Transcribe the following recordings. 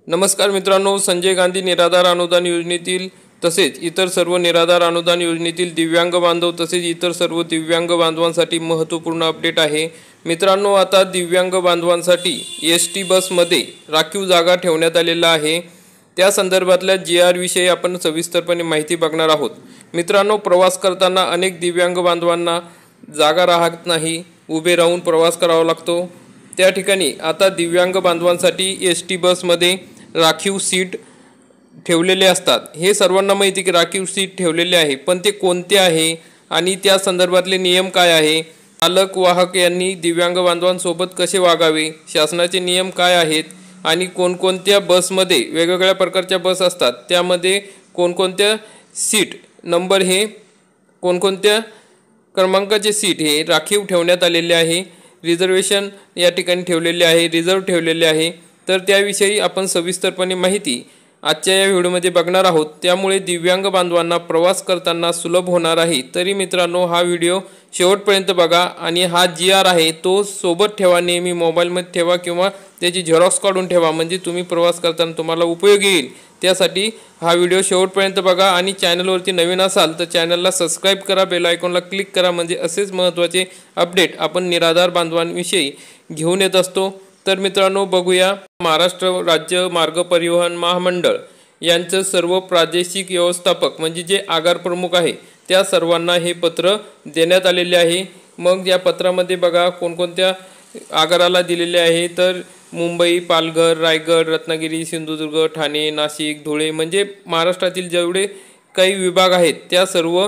नमस्कार मित्रांनो, संजय गांधी निराधार अनुदान योजनेतील तसेच इतर सर्व निराधार अनुदान योजनेतील दिव्यांग बांधव तसेच इतर सर्व दिव्यांग बांधवांसाठी महत्त्वपूर्ण अपडेट आहे। मित्रांनो, आता दिव्यांग बांधवांसाठी एसटी बसमध्ये राखीव जागा ठेवण्यात आलेला आहे। त्या संदर्भातल्या GR विषयी आपण सविस्तरपणे माहिती बघणार आहोत। मित्रांनो, प्रवास करताना अनेक दिव्यांग बांधवांना जागा राहत नाही, उभे राहून प्रवास करावा लागतो। त्या ठिकाणी आता दिव्यांग बांधवांसाठी एसटी बसमध्ये राखीव सीट ठेवलेले असतात। हे सर्वांना माहिती की राखीव सीट ठेवलेले आहे, पण ते कोणते आहे आणि त्या संदर्भातले नियम काय आहे, चालक वाहक यांनी दिव्यांग बांधवांसोबत कसे वागावे, शासनाचे नियम काय आहेत आणि कोणकोणत्या बसमध्ये वेगवेगळ्या प्रकारच्या बस असतात त्यामध्ये कोणकोणत्या सीट नंबर हे कोणकोणत्या क्रमांकाचे सीट हे राखीव ठेवण्यात आलेले आहे, रिझर्वेशन या ठिकाणी ठेवलेले आहे, रिझर्व ठेवलेले आहे। तर त्याविषयी आपण सविस्तरपणे माहिती आजच्या या व्हिडिओमध्ये बघणार आहोत। त्यामुळे दिव्यांग बांधवांना प्रवास करताना सुलभ होणार आहे। तरी मित्रांनो, हा व्हिडिओ शेवटपर्यंत बघा आणि हा GR आहे तो सोबत ठेवा, नेहमी मोबाईलमध्ये ठेवा किंवा त्याची झेरॉक्स काढून ठेवा, म्हणजे तुम्ही प्रवास करताना तुम्हाला उपयोगी येईल। त्यासाठी हा व्हिडिओ शेवटपर्यंत बघा आणि चॅनलवरती नवीन असाल तर चॅनलला सबस्क्राईब करा, बेल आयकॉनला क्लिक करा, म्हणजे असेच महत्त्वाचे अपडेट आपण निराधार बांधवांविषयी घेऊन येत असतो। तर मित्रांनो, बघूया महाराष्ट्र राज्य मार्ग परिवहन महामंडळ यांचं सर्व प्रादेशिक व्यवस्थापक म्हणजे जे आगार प्रमुख आहे त्या सर्वांना हे पत्र देण्यात आलेले आहे। मग या पत्रामध्ये बघा कोणकोणत्या आगाराला दिलेले आहे, तर मुंबई, पालघर, रायगड, रत्नागिरी, सिंधुदुर्ग, ठाणे, नाशिक, धुळे, म्हणजे महाराष्ट्रातील जेवढे काही विभाग आहेत त्या सर्व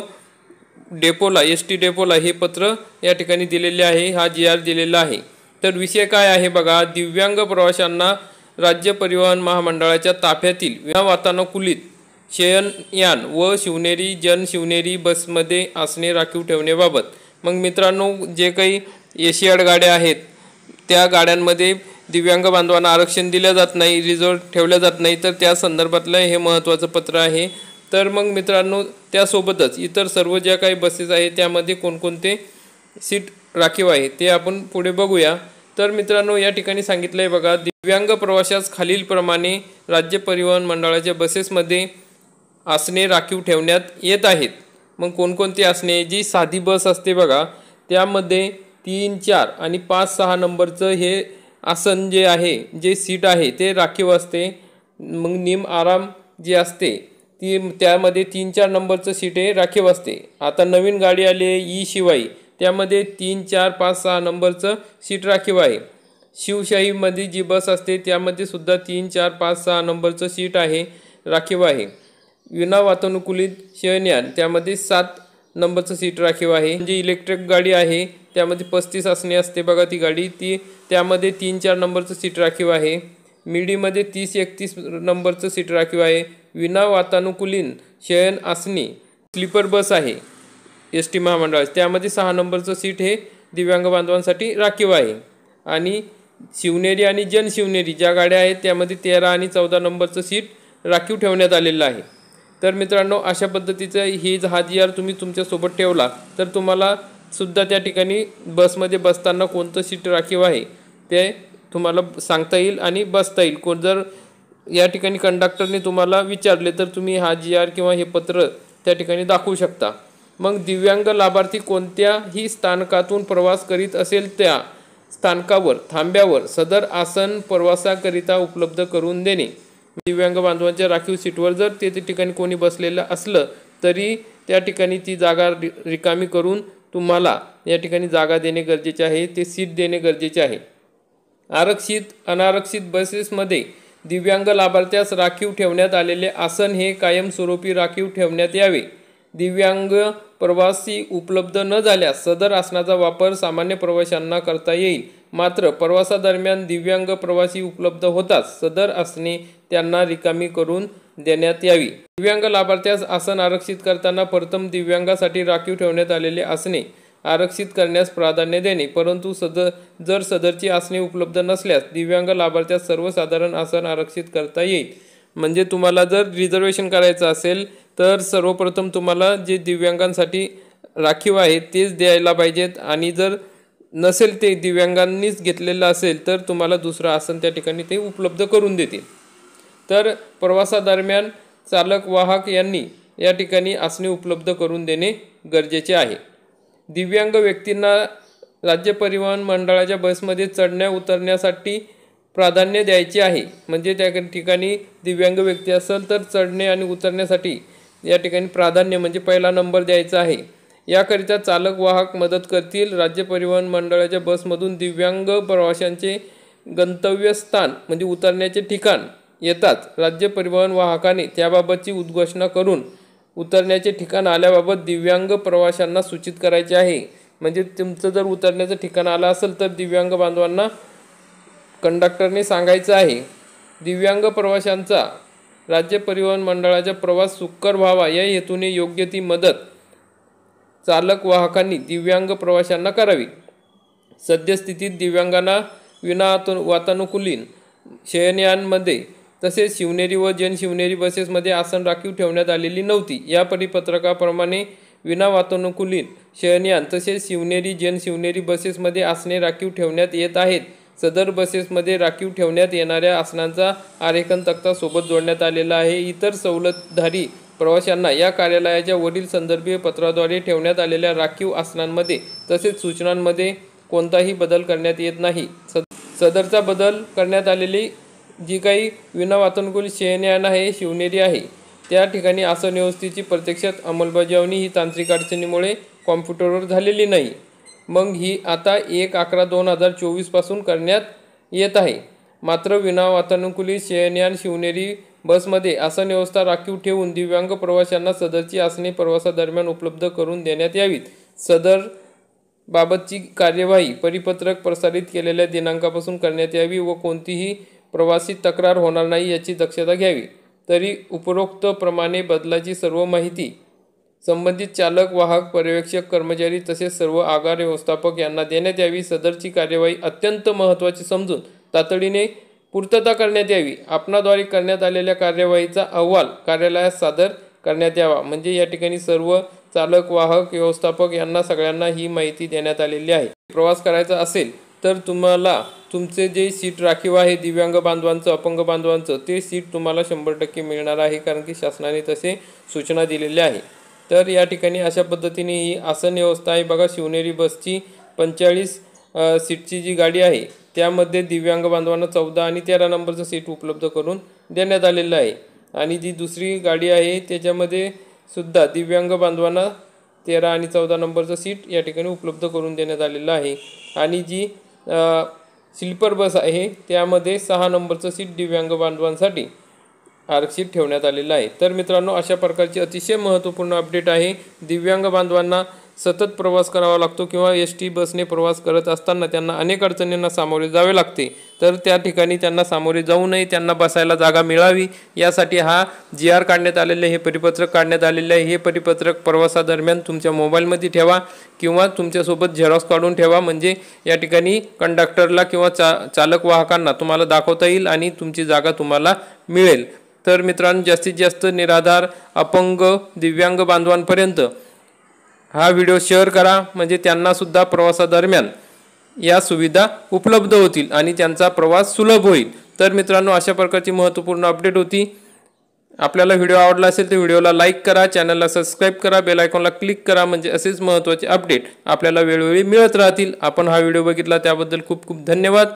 डेपोला एसटी डेपोला हे पत्र या ठिकाणी दिलेले आहे, हा GR दिलेला आहे। तर विषय काय आहे बघा, दिव्यांग प्रवाशांना राज्य परिवहन महामंडळाच्या ताफ्यातील विना वातानुकूलित शयनयान व शिवनेरी जनशिवनेरी बसमध्ये आसने राखीव ठेवण्याबाबत। मग मित्रांनो, जे काही एशियाड गाड्या आहेत त्या गाड्यांमध्ये दिव्यांग बांधवांना आरक्षण दिले जात नाही, रिझर्व ठेवले जात नाही, तर त्या संदर्भातलं हे महत्त्वाचं पत्र आहे। तर मग मित्रांनो, त्यासोबतच इतर सर्व ज्या काही बसेस आहेत त्यामध्ये कोणकोणते सीट राखीव आहे ते आपण पुढे बघूया। तर मित्रांनो, या ठिकाणी सांगितलं आहे बघा, दिव्यांग प्रवाशास खालीलप्रमाणे राज्य परिवहन मंडळाच्या बसेसमध्ये आसने राखीव ठेवण्यात येत आहेत। मग कोणकोणती आसने? जी साधी बस असते बघा त्यामध्ये 3, 4 आणि 5, 6 नंबरचं हे आसन जे आहे, जे सीट आहे ते राखीव असते। मग निम आराम जी असते ती त्यामध्ये 3, 4 नंबरचं सीट हे राखीव असते। आता नवीन गाडी आली आहे शिवाई, त्यामध्ये 3, 4, 5, 6 नंबरचं सीट राखीव आहे। शिवशाहीमध्ये जी बस असते त्यामध्ये सुद्धा 3, 4, 5, 6 नंबरचं सीट आहे राखीव आहे। विना वातानुकूलित शयनयान त्यामध्ये 7 नंबरचं सीट राखीव आहे। म्हणजे इलेक्ट्रिक गाडी आहे त्यामध्ये 35 आसने असते बघा ती गाडी, त्यामध्ये 3, 4 नंबरचं सीट राखीव आहे। मिडीमध्ये 30, 31 नंबरचं सीट राखीव आहे। विना वातानुकूलित शयन आसनी स्लीपर बस आहे एसटी महामंडळ, त्यामध्ये 6 नंबरचं सीट हे दिव्यांग बांधवांसाठी राखीव आहे। आणि शिवनेरी आणि जनशिवनेरी ज्या गाड्या आहेत त्यामध्ये 13 आणि 14 नंबरचं सीट राखीव ठेवण्यात आलेलं आहे। तर मित्रांनो, अशा पद्धतीचं ही हा GR तुम्ही तुमच्यासोबत ठेवला तर तुम्हाला सुद्धा त्या ठिकाणी बसमध्ये बसताना कोणतं सीट राखीव आहे ते तुम्हाला सांगता येईल आणि बसता येईल। जर या ठिकाणी कंडक्टरने तुम्हाला विचारले तर तुम्ही हा GR किंवा हे पत्र त्या ठिकाणी दाखवू शकता। मग दिव्यांग लाभार्थी कोणत्याही स्थानकातून प्रवास करीत असेल त्या स्थानकावर थांब्यावर सदर आसन प्रवासाकरिता उपलब्ध करून देणे। दिव्यांग बांधवांच्या राखीव सीटवर जर ते ठिकाणी कोणी बसलेलं असलं तरी त्या ठिकाणी ती जागा रिकामी करून तुम्हाला या ठिकाणी जागा देणे गरजेचे आहे, ते सीट देणे गरजेचे आहे। आरक्षित अनारक्षित बसेसमध्ये दिव्यांग लाभार्थ्यास राखीव ठेवण्यात आलेले आसन हे कायमस्वरूपी राखीव ठेवण्यात यावे। दिव्यांग प्रवासी उपलब्ध न झाल्यास सदर आसनाचा वापर सामान्य प्रवाशांना करता येईल, मात्र प्रवासादरम्यान दिव्यांग प्रवासी उपलब्ध होताच सदर आसने त्यांना रिकामी करून देण्यात यावी। दिव्यांग लाभार्थ्यास आसन आरक्षित करताना प्रथम दिव्यांगासाठी राखीव ठेवण्यात आलेले आसने आरक्षित करण्यास प्राधान्य देणे, परंतु जर सदरची आसने उपलब्ध नसल्यास दिव्यांग लाभार्थ्यास सर्वसाधारण आसन आरक्षित करता येईल। म्हणजे तुम्हाला जर रिझर्वेशन करायचं असेल तर सर्वप्रथम तुम्हाला जे दिव्यांगांसाठी राखीव आहे तेच द्यायला पाहिजेत, आणि जर नसेल ते दिव्यांगांनीच घेतलेलं असेल तर तुम्हाला दुसरं आसन त्या ठिकाणी ते उपलब्ध करून देतील। तर प्रवासादरम्यान चालक वाहक यांनी या ठिकाणी आसने उपलब्ध करून देणे गरजेचे आहे। दिव्यांग व्यक्तींना राज्य परिवहन मंडळाच्या बसमध्ये चढण्या उतरण्यासाठी प्राधान्य द्यायचे आहे। म्हणजे त्या ठिकाणी दिव्यांग व्यक्ती असेल तर चढणे आणि उतरण्यासाठी या ठिकाणी प्राधान्य म्हणजे पहिला नंबर द्यायचा आहे। याकरिता चालक वाहक मदत करतील। राज्य परिवहन मंडळाच्या बसमधून दिव्यांग प्रवाशांचे गंतव्यस्थान म्हणजे उतरण्याचे ठिकाण येताच राज्य परिवहन वाहकाने त्याबाबतची उद्घोषणा करून उतरण्याचे ठिकाण आल्याबाबत दिव्यांग प्रवाशांना सूचित करायचे आहे। म्हणजे तुमचं जर उतरण्याचं ठिकाण आलं असेल तर दिव्यांग बांधवांना कंडक्टरने सांगायचं आहे। दिव्यांग प्रवाशांचा राज्य परिवहन मंडळाचा प्रवास सुकर व्हावा या हेतूने योग्य ती मदत चालक वाहकांनी दिव्यांग प्रवाशांना करावी। सद्यस्थितीत दिव्यांगांना वातानुकूलित शयनयानमध्ये तसेच शिवनेरी व जनशिवनेरी बसेसमध्ये आसन राखीव ठेवण्यात आलेली नव्हती। या परिपत्रकाप्रमाणे वातानुकूलित शयनयान तसेच शिवनेरी जनशिवनेरी बसेसमध्ये आसने राखीव ठेवण्यात येत आहेत। सदर बसेसमध्ये राखीव ठेवण्यात येणाऱ्या आसनांचा आरेखन तक्ता सोबत जोडण्यात आलेला आहे। इतर सवलतधारी प्रवाशांना या कार्यालयाच्या वरील संदर्भीय पत्राद्वारे ठेवण्यात आलेल्या राखीव आसनांमध्ये तसेच सूचनांमध्ये कोणताही बदल करण्यात येत नाही। सदरचा बदल करण्यात आलेली जी काही वातानुकूलित शयनयान आहे शिवनेरी आहे त्या ठिकाणी आसन व्यवस्थेची प्रत्यक्षात अंमलबजावणी ही तांत्रिक अडचणीमुळे कॉम्प्युटरवर झालेली नाही। मग ही आता 1/11/2024 पासून करण्यात येत आहे। मात्र वातानुकूलित शयनयान शिवनेरी बसमध्ये आसन व्यवस्था राखीव ठेवून दिव्यांग प्रवाशांना सदरची आसने प्रवासादरम्यान उपलब्ध करून देण्यात यावीत। सदर बाबतची कार्यवाही परिपत्रक प्रसारित केलेल्या दिनांकापासून करण्यात यावी व कोणतीही प्रवासी तक्रार होणार नाही याची दक्षता घ्यावी। तरी उपरोक्त प्रमाणे बदलाची सर्व माहिती संबंधित चालक वाहक पर्यवेक्षक कर्मचारी तसेच सर्व आगार व्यवस्थापक यांना देण्यात यावी। सदरची कार्यवाही अत्यंत महत्त्वाची समजून तातडीने पूर्तता करण्यात यावी। आपणाद्वारे करण्यात आलेल्या कार्यवाहीचा अहवाल कार्यालयात सादर करण्यात यावा। म्हणजे या ठिकाणी सर्व चालक वाहक व्यवस्थापक यांना सगळ्यांना ही माहिती देण्यात आलेली आहे। प्रवास करायचा असेल तर तुम्हाला तुमचे जे सीट राखीव आहे दिव्यांग बांधवांचं अपंग बांधवांचं ते सीट तुम्हाला 100% मिळणार आहे, कारण की शासनाने तसे सूचना दिलेल्या आहे। तर या ठिकाणी अशा पद्धतीने ही आसन व्यवस्था आहे। बघा शिवनेरी बसची 45 सीटची जी गाडी आहे त्यामध्ये दिव्यांग बांधवांना 14 आणि 13 नंबरचं सीट उपलब्ध करून देण्यात आलेलं आहे। आणि जी दुसरी गाडी आहे त्याच्यामध्ये सुद्धा दिव्यांग बांधवांना 13 आणि 14 नंबरचं सीट या ठिकाणी उपलब्ध करून देण्यात आलेलं आहे। आणि जी स्लीपर बस आहे त्यामध्ये 6 नंबरचं सीट दिव्यांग बांधवांसाठी आरक्षित ठेवण्यात आलेलं आहे। तर मित्रांनो अशा प्रकारची अतिशय महत्त्वपूर्ण अपडेट आहे। दिव्यांग बांधवांना सतत प्रवास करावा लागतो किंवा ST बसने प्रवास करत असताना त्यांना अनेक अडचणींना सामोरे जावे लागते। तर त्या ठिकाणी त्यांना सामोरे जाऊ नये, त्यांना बसायला जागा मिळावी यासाठी हा GR काढण्यात आलेले हे परिपत्रक काढण्यात आलेले आहे। हे परिपत्रक प्रवासादरम्यान तुमच्या मोबाईलमध्ये ठेवा किंवा तुमच्यासोबत झेरॉक्स काढून ठेवा। म्हणजे या ठिकाणी कंडक्टरला किंवा चालक वाहकांना तुम्हाला दाखवता येईल आणि तुमची जागा तुम्हाला मिळेल। तर मित्रांनो जास्तीत जास्त निराधार अपंग दिव्यांग बांधवांपर्यंत हा व्हिडिओ शेअर करा, म्हणजे त्यांना सुद्धा प्रवासादरम्यान या सुविधा उपलब्ध होतील आणि त्यांचा प्रवास सुलभ होईल। तर मित्रांनो अशा प्रकारची महत्त्वपूर्ण अपडेट होती। आपल्याला व्हिडिओ आवडला असेल तर व्हिडिओला लाईक करा, चॅनलला सबस्क्राईब करा, बेल आयकॉनला क्लिक करा, म्हणजे असेच महत्त्वाचे अपडेट आपल्याला वेळोवेळी मिळत राहतील। आपण हा व्हिडिओ बघितला त्याबद्दल खूप खूप धन्यवाद।